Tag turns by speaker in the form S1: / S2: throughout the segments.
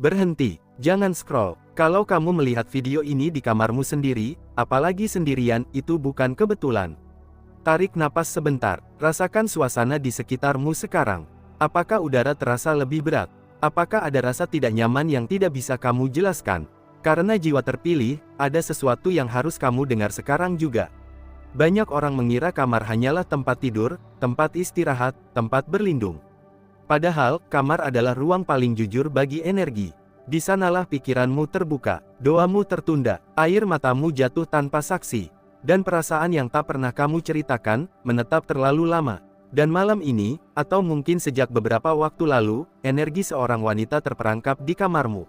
S1: Berhenti, jangan scroll. Kalau kamu melihat video ini di kamarmu sendiri, apalagi sendirian, itu bukan kebetulan. Tarik napas sebentar, rasakan suasana di sekitarmu sekarang. Apakah udara terasa lebih berat? Apakah ada rasa tidak nyaman yang tidak bisa kamu jelaskan? Karena jiwa terpilih, ada sesuatu yang harus kamu dengar sekarang juga. Banyak orang mengira kamar hanyalah tempat tidur, tempat istirahat, tempat berlindung. Padahal, kamar adalah ruang paling jujur bagi energi. Di sanalah pikiranmu terbuka, doamu tertunda, air matamu jatuh tanpa saksi, dan perasaan yang tak pernah kamu ceritakan, menetap terlalu lama. Dan malam ini, atau mungkin sejak beberapa waktu lalu, energi seorang wanita terperangkap di kamarmu.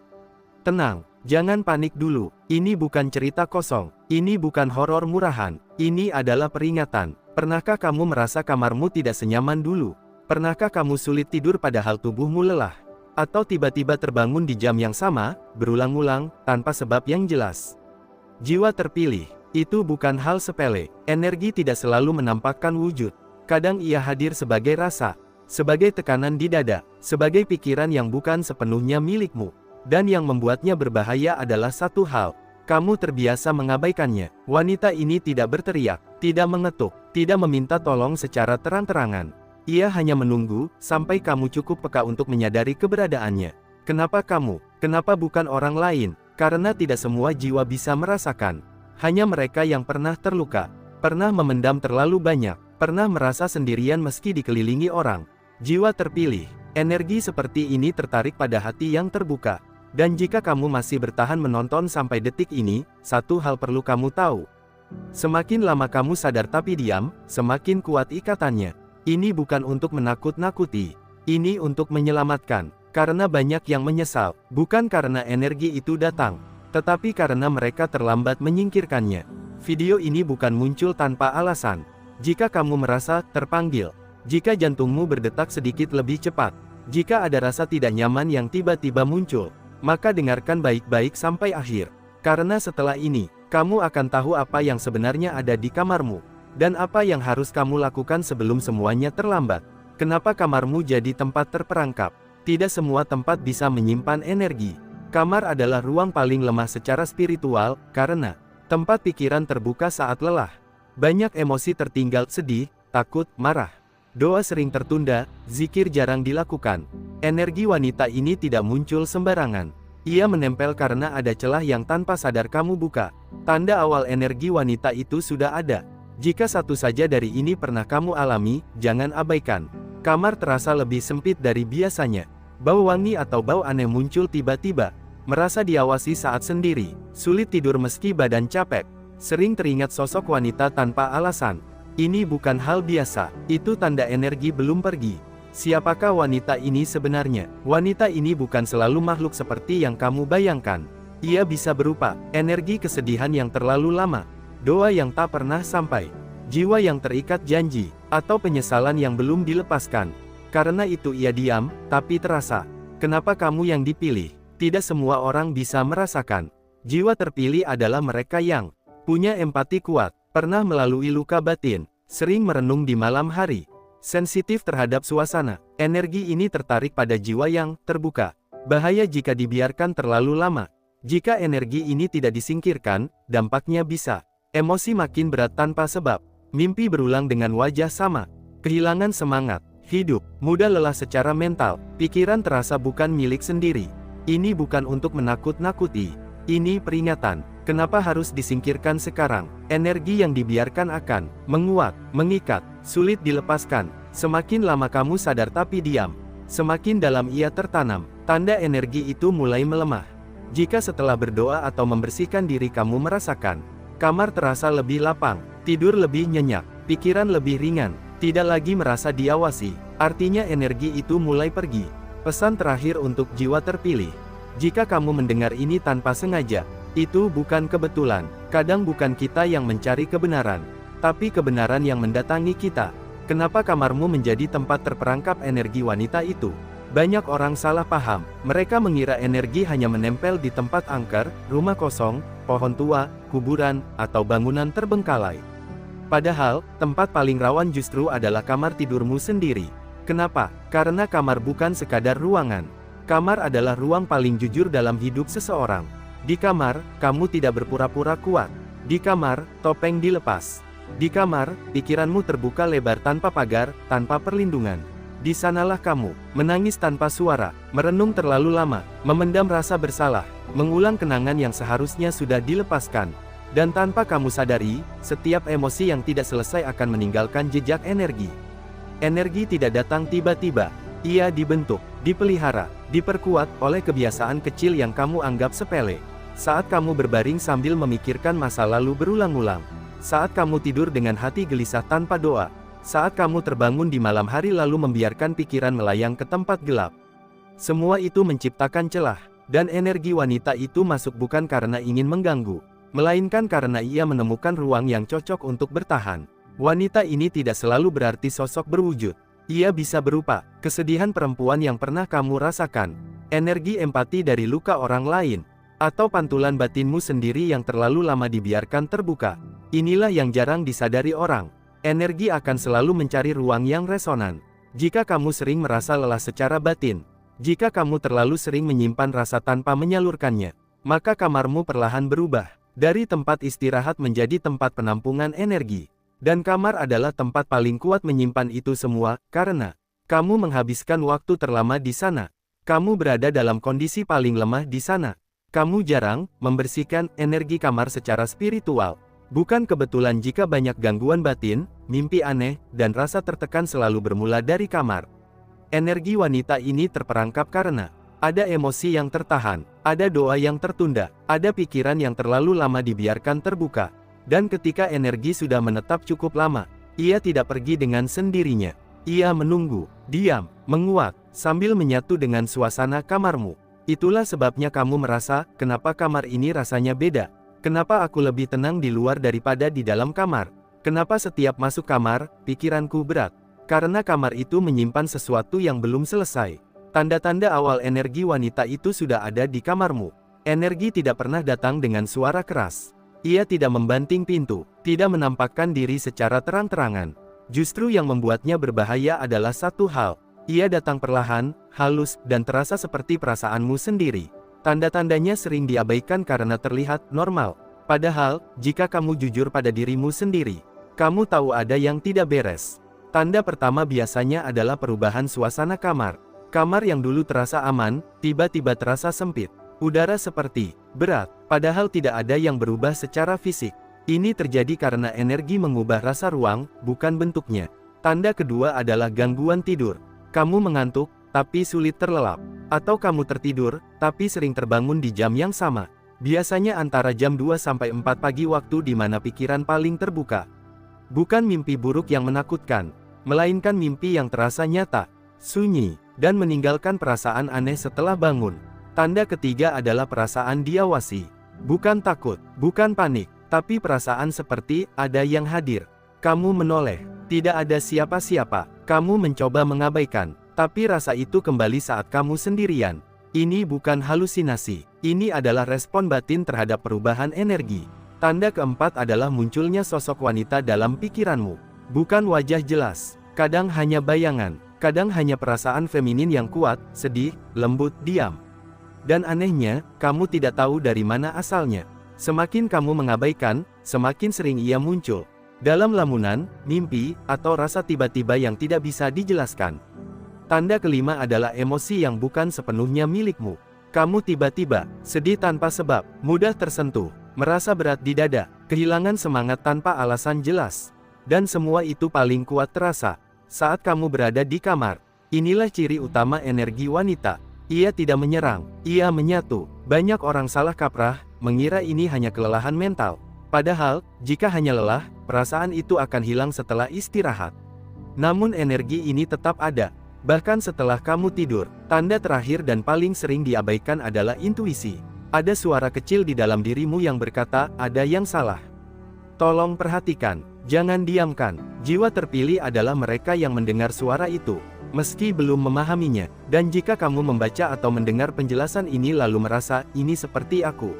S1: Tenang, jangan panik dulu, ini bukan cerita kosong, ini bukan horor murahan, ini adalah peringatan. Pernahkah kamu merasa kamarmu tidak senyaman dulu? Pernahkah kamu sulit tidur padahal tubuhmu lelah? Atau tiba-tiba terbangun di jam yang sama, berulang-ulang, tanpa sebab yang jelas? Jiwa terpilih, itu bukan hal sepele. Energi tidak selalu menampakkan wujud. Kadang ia hadir sebagai rasa, sebagai tekanan di dada, sebagai pikiran yang bukan sepenuhnya milikmu. Dan yang membuatnya berbahaya adalah satu hal, kamu terbiasa mengabaikannya. Wanita ini tidak berteriak, tidak mengetuk, tidak meminta tolong secara terang-terangan. Ia hanya menunggu, sampai kamu cukup peka untuk menyadari keberadaannya. Kenapa kamu? Kenapa bukan orang lain? Karena tidak semua jiwa bisa merasakan. Hanya mereka yang pernah terluka, pernah memendam terlalu banyak, pernah merasa sendirian meski dikelilingi orang. Jiwa terpilih, energi seperti ini tertarik pada hati yang terbuka. Dan jika kamu masih bertahan menonton sampai detik ini, satu hal perlu kamu tahu. Semakin lama kamu sadar tapi diam, semakin kuat ikatannya. Ini bukan untuk menakut-nakuti, ini untuk menyelamatkan, karena banyak yang menyesal, bukan karena energi itu datang, tetapi karena mereka terlambat menyingkirkannya. Video ini bukan muncul tanpa alasan. Jika kamu merasa terpanggil, jika jantungmu berdetak sedikit lebih cepat, jika ada rasa tidak nyaman yang tiba-tiba muncul, maka dengarkan baik-baik sampai akhir. Karena setelah ini, kamu akan tahu apa yang sebenarnya ada di kamarmu. Dan apa yang harus kamu lakukan sebelum semuanya terlambat. Kenapa kamarmu jadi tempat terperangkap? Tidak semua tempat bisa menyimpan energi. Kamar adalah ruang paling lemah secara spiritual, karena tempat pikiran terbuka saat lelah. Banyak emosi tertinggal, sedih, takut, marah. Doa sering tertunda, zikir jarang dilakukan. Energi wanita ini tidak muncul sembarangan. Ia menempel karena ada celah yang tanpa sadar kamu buka. Tanda awal energi wanita itu sudah ada. Jika satu saja dari ini pernah kamu alami, jangan abaikan. Kamar terasa lebih sempit dari biasanya. Bau wangi atau bau aneh muncul tiba-tiba. Merasa diawasi saat sendiri. Sulit tidur meski badan capek. Sering teringat sosok wanita tanpa alasan. Ini bukan hal biasa. Itu tanda energi belum pergi. Siapakah wanita ini sebenarnya? Wanita ini bukan selalu makhluk seperti yang kamu bayangkan. Ia bisa berupa energi kesedihan yang terlalu lama, doa yang tak pernah sampai, jiwa yang terikat janji, atau penyesalan yang belum dilepaskan. Karena itu ia diam, tapi terasa. Kenapa kamu yang dipilih? Tidak semua orang bisa merasakan. Jiwa terpilih adalah mereka yang punya empati kuat, pernah melalui luka batin, sering merenung di malam hari, sensitif terhadap suasana. Energi ini tertarik pada jiwa yang terbuka. Bahaya jika dibiarkan terlalu lama. Jika energi ini tidak disingkirkan, dampaknya bisa emosi makin berat tanpa sebab, mimpi berulang dengan wajah sama, kehilangan semangat hidup, mudah lelah secara mental, pikiran terasa bukan milik sendiri. Ini bukan untuk menakut-nakuti, ini peringatan. Kenapa harus disingkirkan sekarang? Energi yang dibiarkan akan menguat, mengikat, sulit dilepaskan. Semakin lama kamu sadar tapi diam, semakin dalam ia tertanam. Tanda energi itu mulai melemah. Jika setelah berdoa atau membersihkan diri kamu merasakan kamar terasa lebih lapang, tidur lebih nyenyak, pikiran lebih ringan, tidak lagi merasa diawasi, artinya energi itu mulai pergi. Pesan terakhir untuk jiwa terpilih. Jika kamu mendengar ini tanpa sengaja, itu bukan kebetulan. Kadang bukan kita yang mencari kebenaran, tapi kebenaran yang mendatangi kita. Kenapa kamarmu menjadi tempat terperangkap energi wanita itu? Banyak orang salah paham. Mereka mengira energi hanya menempel di tempat angker, rumah kosong, pohon tua, kuburan, atau bangunan terbengkalai. Padahal, tempat paling rawan justru adalah kamar tidurmu sendiri. Kenapa? Karena kamar bukan sekadar ruangan. Kamar adalah ruang paling jujur dalam hidup seseorang. Di kamar, kamu tidak berpura-pura kuat. Di kamar, topeng dilepas. Di kamar, pikiranmu terbuka lebar tanpa pagar, tanpa perlindungan. Di sanalah kamu, menangis tanpa suara, merenung terlalu lama, memendam rasa bersalah, mengulang kenangan yang seharusnya sudah dilepaskan. Dan tanpa kamu sadari, setiap emosi yang tidak selesai akan meninggalkan jejak energi. Energi tidak datang tiba-tiba. Ia dibentuk, dipelihara, diperkuat oleh kebiasaan kecil yang kamu anggap sepele. Saat kamu berbaring sambil memikirkan masa lalu berulang-ulang. Saat kamu tidur dengan hati gelisah tanpa doa. Saat kamu terbangun di malam hari lalu membiarkan pikiran melayang ke tempat gelap. Semua itu menciptakan celah, dan energi wanita itu masuk bukan karena ingin mengganggu, melainkan karena ia menemukan ruang yang cocok untuk bertahan. Wanita ini tidak selalu berarti sosok berwujud. Ia bisa berupa kesedihan perempuan yang pernah kamu rasakan, energi empati dari luka orang lain, atau pantulan batinmu sendiri yang terlalu lama dibiarkan terbuka. Inilah yang jarang disadari orang. Energi akan selalu mencari ruang yang resonan. Jika kamu sering merasa lelah secara batin, jika kamu terlalu sering menyimpan rasa tanpa menyalurkannya, maka kamarmu perlahan berubah dari tempat istirahat menjadi tempat penampungan energi. Dan kamar adalah tempat paling kuat menyimpan itu semua, karena kamu menghabiskan waktu terlama di sana. Kamu berada dalam kondisi paling lemah di sana. Kamu jarang membersihkan energi kamar secara spiritual. Bukan kebetulan jika banyak gangguan batin, mimpi aneh, dan rasa tertekan selalu bermula dari kamar. Energi wanita ini terperangkap karena ada emosi yang tertahan, ada doa yang tertunda, ada pikiran yang terlalu lama dibiarkan terbuka. Dan ketika energi sudah menetap cukup lama, ia tidak pergi dengan sendirinya. Ia menunggu, diam, menguat, sambil menyatu dengan suasana kamarmu. Itulah sebabnya kamu merasa, kenapa kamar ini rasanya beda? Kenapa aku lebih tenang di luar daripada di dalam kamar? Kenapa setiap masuk kamar, pikiranku berat? Karena kamar itu menyimpan sesuatu yang belum selesai. Tanda-tanda awal energi wanita itu sudah ada di kamarmu. Energi tidak pernah datang dengan suara keras. Ia tidak membanting pintu, tidak menampakkan diri secara terang-terangan. Justru yang membuatnya berbahaya adalah satu hal. Ia datang perlahan, halus, dan terasa seperti perasaanmu sendiri. Tanda-tandanya sering diabaikan karena terlihat normal. Padahal, jika kamu jujur pada dirimu sendiri, kamu tahu ada yang tidak beres. Tanda pertama biasanya adalah perubahan suasana kamar. Kamar yang dulu terasa aman, tiba-tiba terasa sempit. Udara seperti berat, padahal tidak ada yang berubah secara fisik. Ini terjadi karena energi mengubah rasa ruang, bukan bentuknya. Tanda kedua adalah gangguan tidur. Kamu mengantuk, tapi sulit terlelap. Atau kamu tertidur, tapi sering terbangun di jam yang sama. Biasanya antara jam 2 sampai 4 pagi waktu di mana pikiran paling terbuka. Bukan mimpi buruk yang menakutkan, melainkan mimpi yang terasa nyata, sunyi, dan meninggalkan perasaan aneh setelah bangun. Tanda ketiga adalah perasaan diawasi. Bukan takut, bukan panik, tapi perasaan seperti ada yang hadir. Kamu menoleh, tidak ada siapa-siapa. Kamu mencoba mengabaikan, tapi rasa itu kembali saat kamu sendirian. Ini bukan halusinasi, ini adalah respon batin terhadap perubahan energi. Tanda keempat adalah munculnya sosok wanita dalam pikiranmu. Bukan wajah jelas, kadang hanya bayangan, kadang hanya perasaan feminin yang kuat, sedih, lembut, diam. Dan anehnya, kamu tidak tahu dari mana asalnya. Semakin kamu mengabaikan, semakin sering ia muncul. Dalam lamunan, mimpi, atau rasa tiba-tiba yang tidak bisa dijelaskan. Tanda kelima adalah emosi yang bukan sepenuhnya milikmu. Kamu tiba-tiba sedih tanpa sebab, mudah tersentuh, merasa berat di dada, kehilangan semangat tanpa alasan jelas. Dan semua itu paling kuat terasa saat kamu berada di kamar. Inilah ciri utama energi wanita. Ia tidak menyerang, ia menyatu. Banyak orang salah kaprah, mengira ini hanya kelelahan mental. Padahal, jika hanya lelah, perasaan itu akan hilang setelah istirahat. Namun energi ini tetap ada, bahkan setelah kamu tidur. Tanda terakhir dan paling sering diabaikan adalah intuisi. Ada suara kecil di dalam dirimu yang berkata, ada yang salah. Tolong perhatikan, jangan diamkan. Jiwa terpilih adalah mereka yang mendengar suara itu, meski belum memahaminya. Dan jika kamu membaca atau mendengar penjelasan ini lalu merasa, ini seperti aku,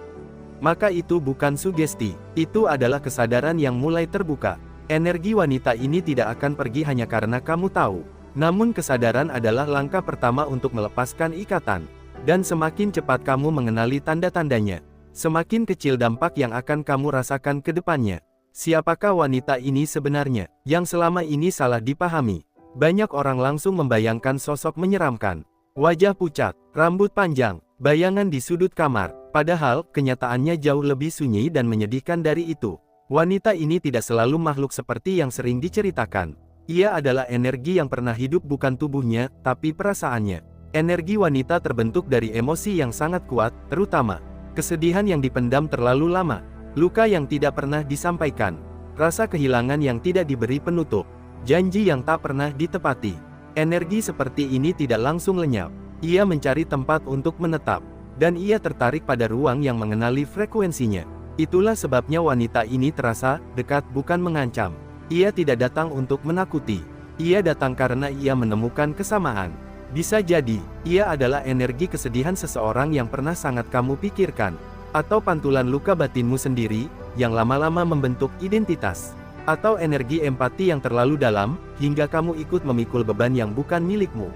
S1: maka itu bukan sugesti, itu adalah kesadaran yang mulai terbuka. Energi wanita ini tidak akan pergi hanya karena kamu tahu. Namun kesadaran adalah langkah pertama untuk melepaskan ikatan. Dan semakin cepat kamu mengenali tanda-tandanya, semakin kecil dampak yang akan kamu rasakan ke depannya. Siapakah wanita ini sebenarnya, yang selama ini salah dipahami? Banyak orang langsung membayangkan sosok menyeramkan. Wajah pucat, rambut panjang, bayangan di sudut kamar. Padahal, kenyataannya jauh lebih sunyi dan menyedihkan dari itu. Wanita ini tidak selalu makhluk seperti yang sering diceritakan. Ia adalah energi yang pernah hidup, bukan tubuhnya, tapi perasaannya. Energi wanita terbentuk dari emosi yang sangat kuat, terutama kesedihan yang dipendam terlalu lama, luka yang tidak pernah disampaikan, rasa kehilangan yang tidak diberi penutup, janji yang tak pernah ditepati. Energi seperti ini tidak langsung lenyap. Ia mencari tempat untuk menetap, dan ia tertarik pada ruang yang mengenali frekuensinya. Itulah sebabnya wanita ini terasa dekat, bukan mengancam. Ia tidak datang untuk menakuti. Ia datang karena ia menemukan kesamaan. Bisa jadi, ia adalah energi kesedihan seseorang yang pernah sangat kamu pikirkan, atau pantulan luka batinmu sendiri, yang lama-lama membentuk identitas, atau energi empati yang terlalu dalam, hingga kamu ikut memikul beban yang bukan milikmu.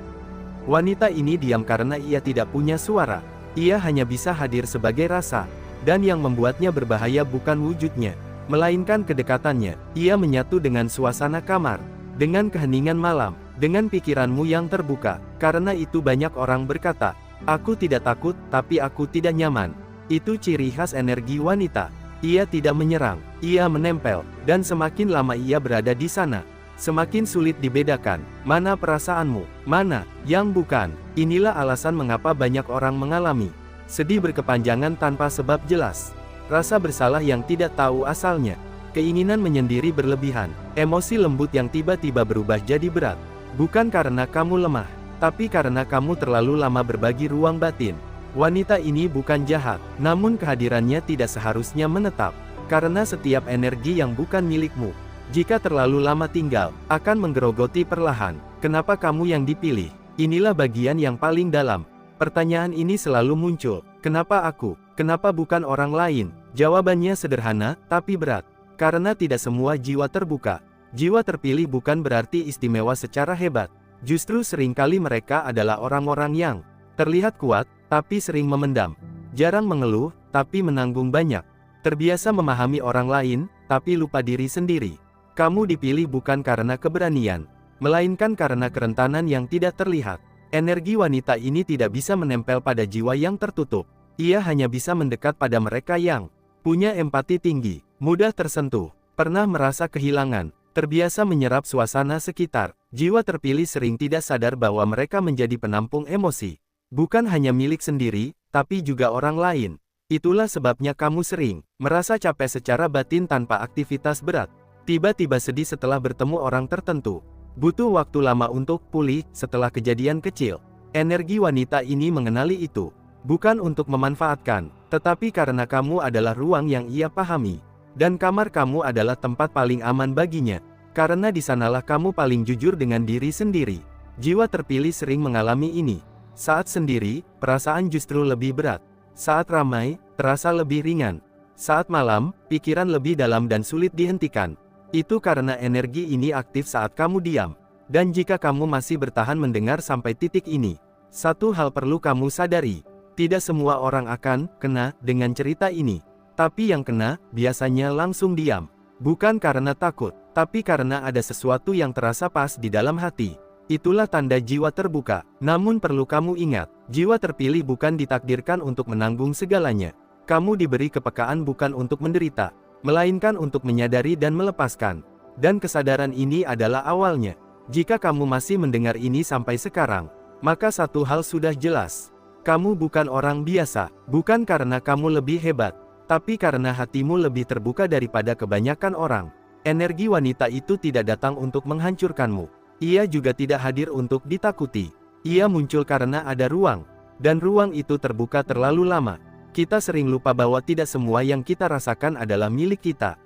S1: Wanita ini diam karena ia tidak punya suara, ia hanya bisa hadir sebagai rasa, dan yang membuatnya berbahaya bukan wujudnya, melainkan kedekatannya. Ia menyatu dengan suasana kamar, dengan keheningan malam, dengan pikiranmu yang terbuka. Karena itu banyak orang berkata, aku tidak takut, tapi aku tidak nyaman. Itu ciri khas energi wanita. Ia tidak menyerang, ia menempel, dan semakin lama ia berada di sana, semakin sulit dibedakan, mana perasaanmu, mana yang bukan. Inilah alasan mengapa banyak orang mengalami sedih berkepanjangan tanpa sebab jelas, rasa bersalah yang tidak tahu asalnya, keinginan menyendiri berlebihan, emosi lembut yang tiba-tiba berubah jadi berat. Bukan karena kamu lemah, tapi karena kamu terlalu lama berbagi ruang batin. Wanita ini bukan jahat, namun kehadirannya tidak seharusnya menetap. Karena setiap energi yang bukan milikmu, jika terlalu lama tinggal, akan menggerogoti perlahan. Kenapa kamu yang dipilih? Inilah bagian yang paling dalam. Pertanyaan ini selalu muncul. Kenapa aku? Kenapa bukan orang lain? Jawabannya sederhana, tapi berat. Karena tidak semua jiwa terbuka. Jiwa terpilih bukan berarti istimewa secara hebat. Justru seringkali mereka adalah orang-orang yang terlihat kuat, tapi sering memendam. Jarang mengeluh, tapi menanggung banyak. Terbiasa memahami orang lain, tapi lupa diri sendiri. Kamu dipilih bukan karena keberanian, melainkan karena kerentanan yang tidak terlihat. Energi wanita ini tidak bisa menempel pada jiwa yang tertutup. Ia hanya bisa mendekat pada mereka yang punya empati tinggi, mudah tersentuh, pernah merasa kehilangan, terbiasa menyerap suasana sekitar. Jiwa terpilih sering tidak sadar bahwa mereka menjadi penampung emosi, bukan hanya milik sendiri, tapi juga orang lain. Itulah sebabnya kamu sering merasa capek secara batin tanpa aktivitas berat. Tiba-tiba sedih setelah bertemu orang tertentu. Butuh waktu lama untuk pulih setelah kejadian kecil. Energi wanita ini mengenali itu, bukan untuk memanfaatkan, tetapi karena kamu adalah ruang yang ia pahami. Dan kamar kamu adalah tempat paling aman baginya. Karena di sanalah kamu paling jujur dengan diri sendiri. Jiwa terpilih sering mengalami ini. Saat sendiri, perasaan justru lebih berat. Saat ramai, terasa lebih ringan. Saat malam, pikiran lebih dalam dan sulit dihentikan. Itu karena energi ini aktif saat kamu diam. Dan jika kamu masih bertahan mendengar sampai titik ini, satu hal perlu kamu sadari. Tidak semua orang akan kena dengan cerita ini. Tapi yang kena, biasanya langsung diam. Bukan karena takut, tapi karena ada sesuatu yang terasa pas di dalam hati. Itulah tanda jiwa terbuka. Namun perlu kamu ingat, jiwa terpilih bukan ditakdirkan untuk menanggung segalanya. Kamu diberi kepekaan bukan untuk menderita, melainkan untuk menyadari dan melepaskan. Dan kesadaran ini adalah awalnya. Jika kamu masih mendengar ini sampai sekarang, maka satu hal sudah jelas. Kamu bukan orang biasa, bukan karena kamu lebih hebat, tapi karena hatimu lebih terbuka daripada kebanyakan orang. Energi wanita itu tidak datang untuk menghancurkanmu. Ia juga tidak hadir untuk ditakuti. Ia muncul karena ada ruang, dan ruang itu terbuka terlalu lama. Kita sering lupa bahwa tidak semua yang kita rasakan adalah milik kita.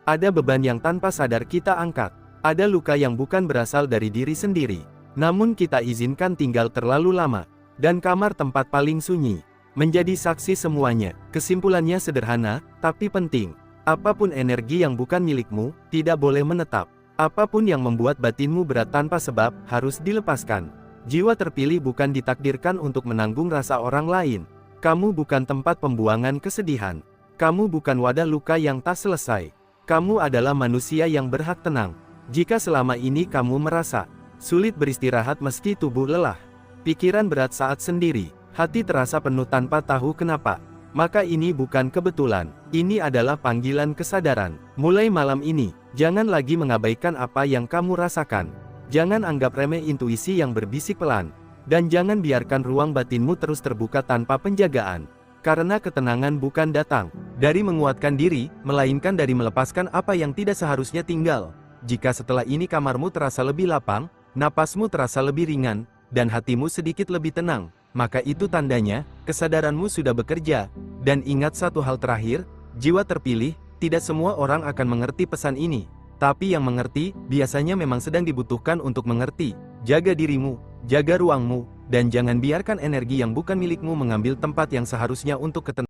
S1: Ada beban yang tanpa sadar kita angkat. Ada luka yang bukan berasal dari diri sendiri, namun kita izinkan tinggal terlalu lama. Dan kamar tempat paling sunyi menjadi saksi semuanya. Kesimpulannya sederhana, tapi penting. Apapun energi yang bukan milikmu, tidak boleh menetap. Apapun yang membuat batinmu berat tanpa sebab, harus dilepaskan. Jiwa terpilih bukan ditakdirkan untuk menanggung rasa orang lain. Kamu bukan tempat pembuangan kesedihan. Kamu bukan wadah luka yang tak selesai. Kamu adalah manusia yang berhak tenang. Jika selama ini kamu merasa sulit beristirahat meski tubuh lelah, pikiran berat saat sendiri, hati terasa penuh tanpa tahu kenapa, maka ini bukan kebetulan. Ini adalah panggilan kesadaran. Mulai malam ini, jangan lagi mengabaikan apa yang kamu rasakan. Jangan anggap remeh intuisi yang berbisik pelan. Dan jangan biarkan ruang batinmu terus terbuka tanpa penjagaan. Karena ketenangan bukan datang dari menguatkan diri, melainkan dari melepaskan apa yang tidak seharusnya tinggal. Jika setelah ini kamarmu terasa lebih lapang, napasmu terasa lebih ringan, dan hatimu sedikit lebih tenang, maka itu tandanya, kesadaranmu sudah bekerja. Dan ingat satu hal terakhir, jiwa terpilih, tidak semua orang akan mengerti pesan ini. Tapi yang mengerti, biasanya memang sedang dibutuhkan untuk mengerti. Jaga dirimu, jaga ruangmu, dan jangan biarkan energi yang bukan milikmu mengambil tempat yang seharusnya untuk ketenangan.